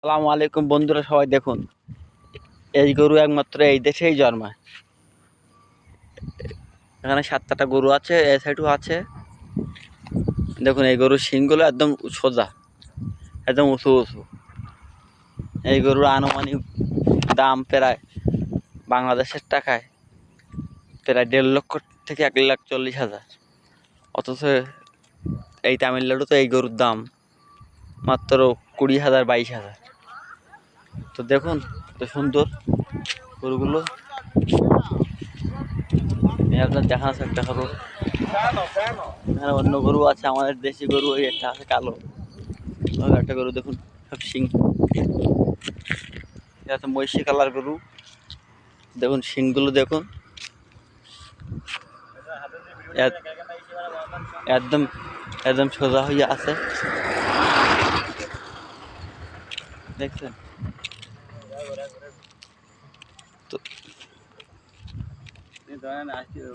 আসসালামু আলাইকুম বন্ধুরা, সবাই দেখুন, এই গরু একমাত্র এই দেশেই জন্মায়। এখানে 7টা গরু আছে, এই সাইডও আছে। দেখুন এই গরুর শিংগুলো একদম সোজা, একদম উঁচু উঁচু। এই গরুর আনুমানিক দাম প্রায় বাংলাদেশের টাকায় প্রায় 1.5 লক্ষ থেকে 1,40,000। অথচ এই তামিলনাড়ুতে এই গরুর দাম মাত্র 20,000 22,000। তো দেখুন কত সুন্দর গরুগুলো। আপনার দেখানোর চেষ্টা করবো। এখানে অন্য গরু আছে, আমাদের দেশি গরু, ওই একটা আছে কালো। আর একটা গরু দেখুন, সব শিং। এটা হচ্ছে মহিষী কালার গরু। দেখুন শিংগুলো দেখুন, একদম একদম সোজা হয়ে আছে, দেখছেন তো।